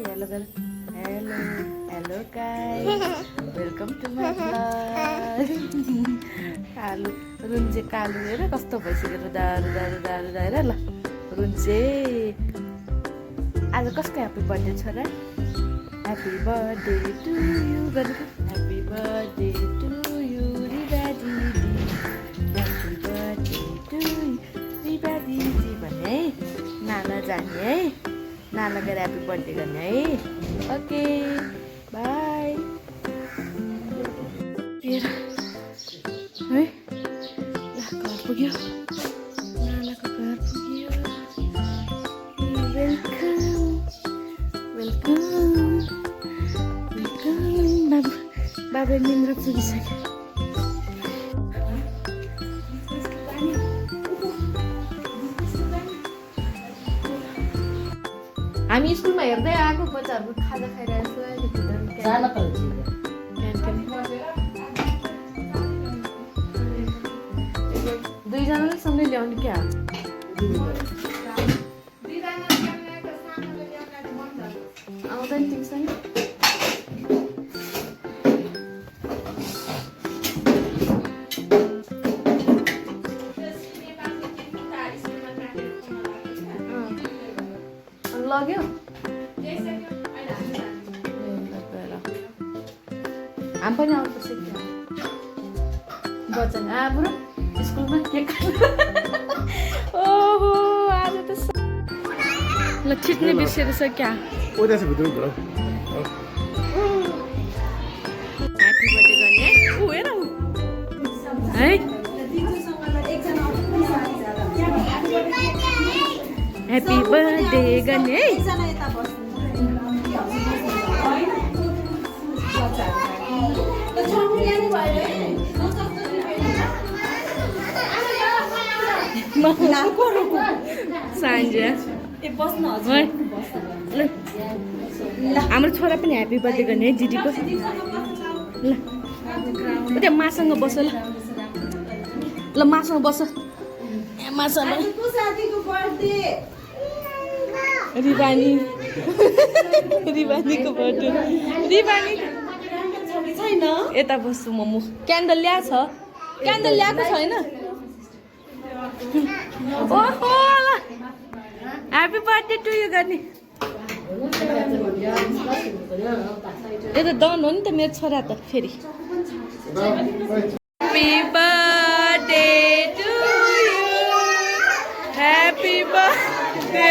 hello गर hello hello guys welcome to my vlog Kalu रुन्चे कालु हेर कस्तो भइसक्यो रुदा रुदा रुदा रुदा हेर ल रुन्चे आज कसको ह्याप्पी बर्थडे छ र ह्याप्पी बर्थडे टु यु गरेको happy birthday to you Riba दिदी ह्याप्पी बर्थडे टु रिबा दिदी भन्ने है नाला जाने है नाला गएर ह्याप्पी बर्थडे गर्ने है ओके बाई हेर है घर पुग्यो नालाको घर पुग्यो वेलकम वेलकम वेलकम बाबा निन्द्रा पुगिसक्यो हामी स्कुलमा हेर्दै आएको बच्चाहरूको खाजा खाइरहेको दुईजनाले सँगै ल्याउने क्या आउँदैन तिमीसँग लग्यो हामी पनि आउनुपर्छ बच्चन बुढो स्कुलमा के ओहो आज त ल छिट्ने बिर्सेर छ क्या ह्याप्पी बर्थडे गर्ने ऊ हेर है ह्याप्पी बर्थडे गर्ने है साँझ हाम्रो छोरा पनि ह्याप्पी बर्थडे गर्ने है जिडीको ल त्यहाँ मासँग बस ल मासँग बस मासँग रिबानी रिबानीको बर्थडे रिबानी छैन यता बस्छु म क्यान्डल ल्याएको छ क्यान्डल ल्याएको छैन ओहो ल ह्याप्पी बर्थडे टु यु गर्ने यो त दन हो नि त मेरो छोरा त फेरि happy birthday to you happy birthday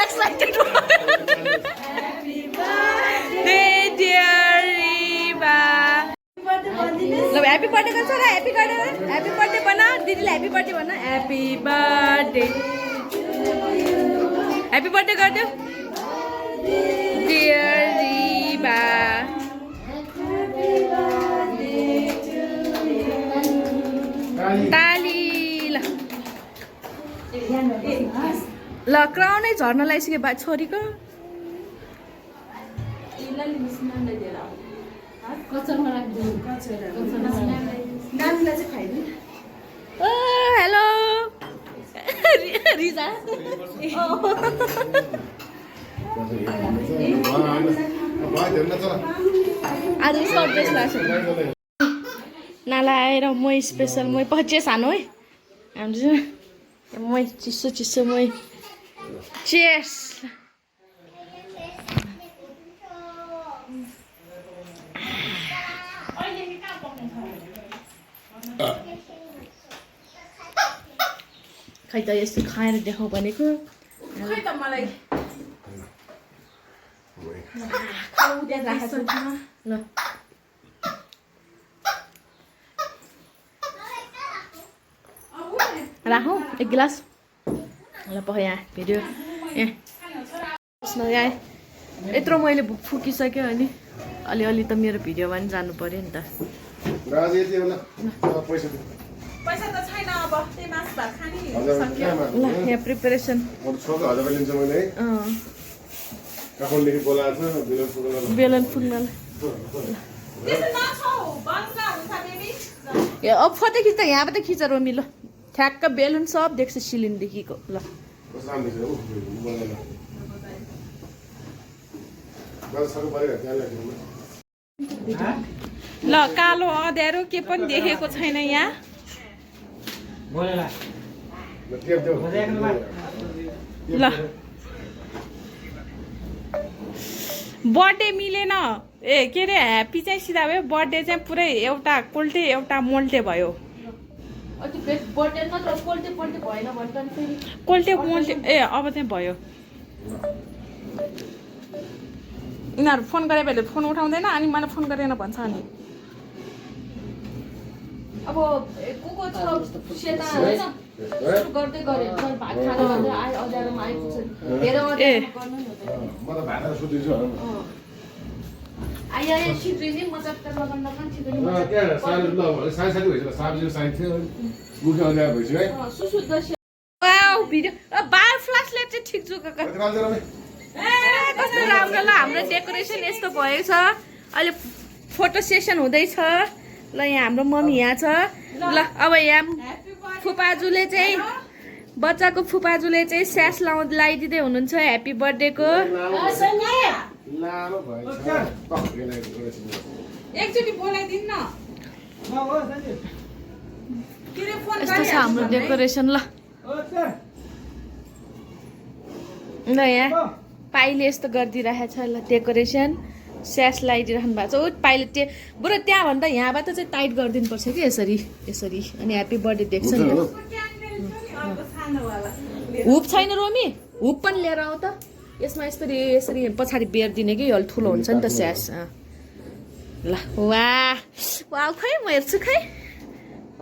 excited happy birthday dear Riba ल ह्याप्पी बर्थडे गर्छ र ह्याप्पी बर्थडे बना दिदीले ह्याप्पी बर्थडे भन ह्याप्पी बर्थडे ह्याप्पी बर्थडे गरिदेऊ डियर रिबा ताली ल क्राउनै झर्न लगाइसक्यो बा छोरीको हेलो रिजा आज सर्ट ड्रेस लाग्छ नाला आएर म स्पेसल म पछि सानो है हाम्रो म चिसो चिसो म चेयर्स खै त यस्तो खाएर देखाउँ भनेको खै त मलाई ल राखौँ एक गिलास ल पख यहाँ भिडियो यहाँ यत्रो मैले फुकिसक्यो अनि अलिअलि त मेरो भिडियोमा पनि जानु पर्यो नि त ल यहाँ प्रिपेरेसन बेलन फुक्न अब फोटो खिच्दा यहाँबाट खिच रोमी ल ठ्याक्क बेलुन सब देख्छ सिलिन्डरदेखिको ल ल कालो अँध्यारो के पनि देखेको छैन यहाँ ल बर्थडे मिलेन ए के अरे ह्याप्पी चाहिँ सिधा भयो बर्थडे चाहिँ पुरै एउटा कोल्टे एउटा मोल्टे भयो कोल्टे मोल्टे ए अब चाहिँ भयो यिनीहरू फोन गरे भने फोन उठाउँदैन अनि मलाई फोन गरेन भन्छ अनि अब को छ सेता हैन सुरु गर्दै गरे भात खान भन्दै आइ अजारमा आइपुग्छ धेरै गर्नु नि म त भाडा सुतिछु आइ छिट्रिने मजाक लगाउन पनि छिट्रिने के सानो ल सानो भइसक्यो साबजी साइड थियो मुख्य अध्याय भइसक्यो है सुसुद्ध वाउ भिडियो बायो फ्ल्यासले चाहिँ ठिक जुका ए कस्तो राम्रो ल हाम्रो डेकोरेसन यस्तो भएको छ अहिले फोटो सेसन हुँदैछ ल यहाँ हाम्रो मम्मी यहाँ छ ल अब यहाँ फुपाजुले चाहिँ बच्चाको फुपाजुले चाहिँ स्यास लगाइदिँदै हुनुहुन्छ ह्याप्पी बर्थडेको एकचोटि बोलाइदिनु न यस्तो छ हाम्रो डेकोरेसन ल ल यहाँ पाइले यस्तो गरिदिइरहेको छ ल डेकोरेसन स्यास लगाइदिइराख्नु भएको छ ऊ पाइले बरु त्यहाँभन्दा यहाँबाट चाहिँ टाइट गरिदिनुपर्छ कि यसरी यसरी अनि ह्याप्पी बर्थडे देख्छ नि हुप छैन रोमी हुप पनि लिएर आऊ त यसमा यसरी यसरी पछाडि बेरिदिने कि यो ठुलो हुन्छ नि त स्यास ल वाह वाह खै म हेर्छु खै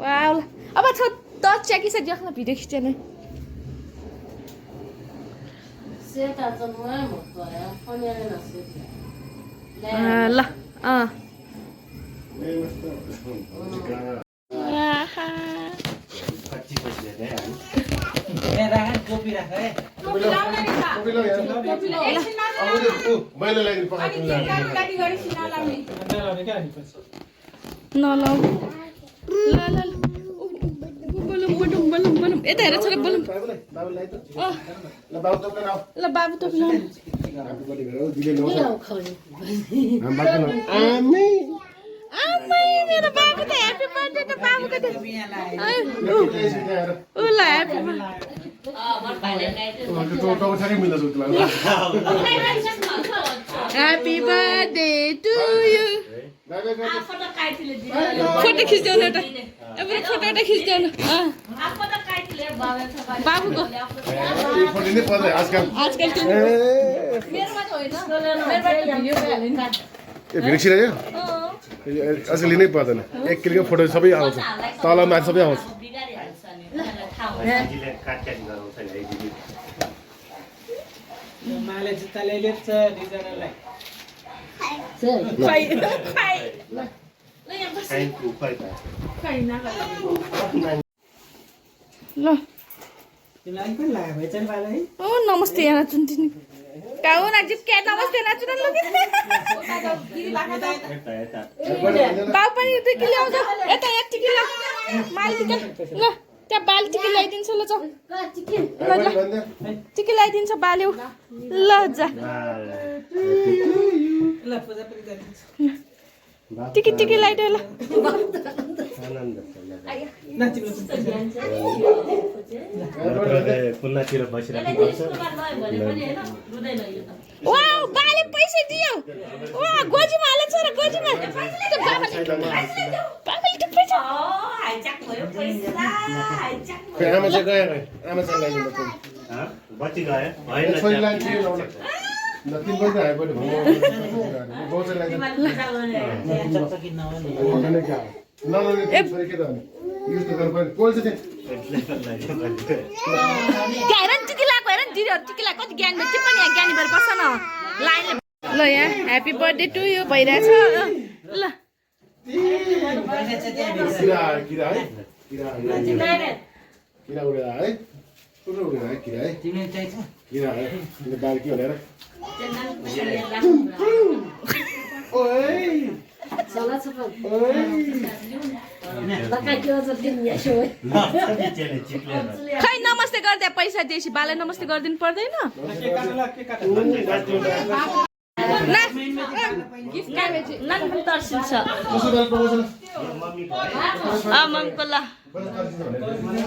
वाह ल अब छ त च्याकिसक्यो न भिडियो खिचेन सेता चाहिँ म फनियाले ल नलाउ ल ल बलुम बलुम बलुम बलुम यता हेर छोरा बलुम ल बाबु त मेरो बाबु त ह्याप्पी बर्थडे त बाबुको त उ ल happy birthday to you photo खिच्देऊ एउटा एउटा फोटो एउटा खिच्देऊ बाबुको आजकल भिडियो छिरायो आजकल लिनै पर्दैन एक किलोको फोटो सबै आउँछ तल माथि सबै आउँछ ल नमस्ते यहाँ चुन्टिनी काउ नाचिप क्या नमस्ते नाचु न लगे बाउ पनि 2 किलो आउँछ यता 1 किलो मालटिका ल त्यहाँ बाल्टिकी ल्याइदिन्छ ल जाऊ टिकी ल्याइदिन्छ बाल्यौ ल जा टिकी टिकी ल्याइदेऊ ल वाउ बाले पैसा दियो वा गोजीमा हालेछ र गोजीमा बाबाले त पैसा हाइज्याक भयो पैसा हाइज्याक आमा चाहिँ गयो आमा चाहिँ ल्याइदिनु पर्छ बच्ची गयो होइन छोरी ल्याइदिनु न तिन बजे आयो पनि भन्नु गोजे ल्याइदिनु ए छोरी के त युज त गर्नु पर्छ कोल चाहिँ हेरन टिकी लाको हेरन दिदीहरु टिकी लाको कति ज्ञान भेट्छ पनि यहाँ ज्ञानी भएर बस्छ न लाइनले ल यहाँ ह्यापी बर्थडे टु यु भइरहेछ ल किरा किरा है किरा किरा उडा है पुरो उडा है किरा है तिमीले चाहिन्छ किरा है तिमीले बाल के भनेर ओइ चला छ ओइ खै नमस्ते गर्दै पैसा दिएपछि बाले नमस्ते गर्दिनु पर्दैन नन पनि तर्सिन्छ कसो गरेर पकाउँछ यो मम्मी भयो मम्मीको ल बस तर्सिन्छ भने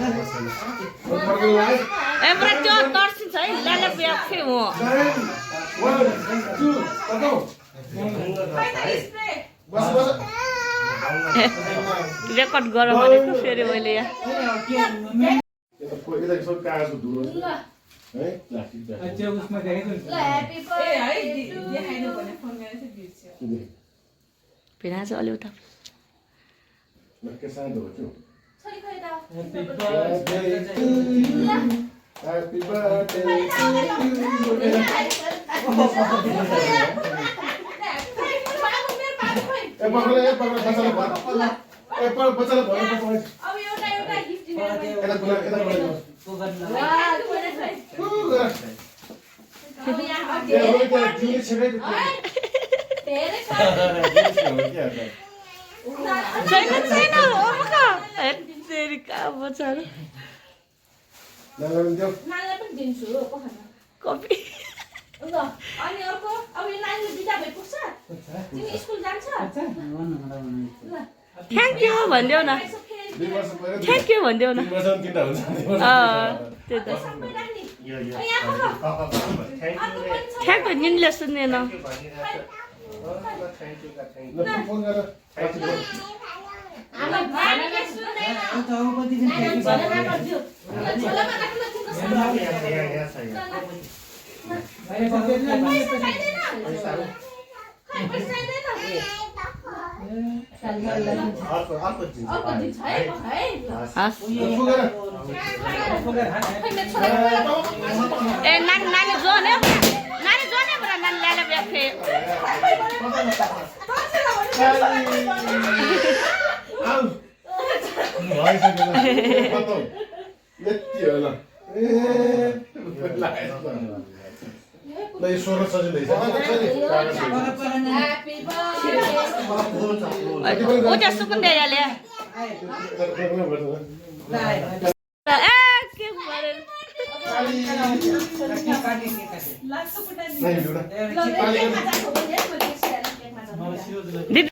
ए पुरा त्यो तर्सिन्छ है ल्याले ब्याफे हो 1 2 पकाऊ बस बस रेकर्ड गर भनेको फेरि मैले यहाँ यता यसो कागजको धुलो है प्लास्टिक ल ह्यापी बर्थडे देखाइनु भने फोन गरेर चाहिँ बिर्स्यो भिना चाहिँ अलि उता के सानो हो त्यो छोरी खोइ त Happy birthday ए पक्रा बच्चाले भयो ए बच्चाले भयो अब एउटा गिफ्ट दिनु यता बोला अब यहाँ ए हो त्यो जुली छेकै धेरै छैन तेरि कहाँ बचारो नानी देऊ नानीलाई पनि दिन्छु हो पखान कपी ल अनि अर्को अब यो नानीले बिदा भइपुग्छ तिमी स्कुल जान्छ ल थ्याङ्क यू भनिदेऊ न 2 वर्ष भयो थ्याङ्क यू भनिदेऊ न 3 वर्षमा किन्दा हुन्छ त्यही त सबै राख्ने यो यहाँ पख थ्याङ्क अर्को पनि छ ठ्याक्क निनले सुन्दैन यू थ्याङ्क यू ल फोन गरेर हाम्रो भाइले सुन्दैन नानी झोलामा राख्दियो ल झोलामा राख्नु तिम्रो सामान यहाँ छ अर्को दिन्छ है हस् फोन गरेर ए नानी जो ने बरा नानी ल्याले ब्याफे आउ भइसक्यो ल बताऊ यति होला ए ल यो 16 सजिँदैछ ह्यापी बर्थडे ऊ त्यो सुकुन्देले ए के भरे लाग्छ पुटा नहीं ल केकमा जाएको भने मैले यसरी केकमा जानु दिदी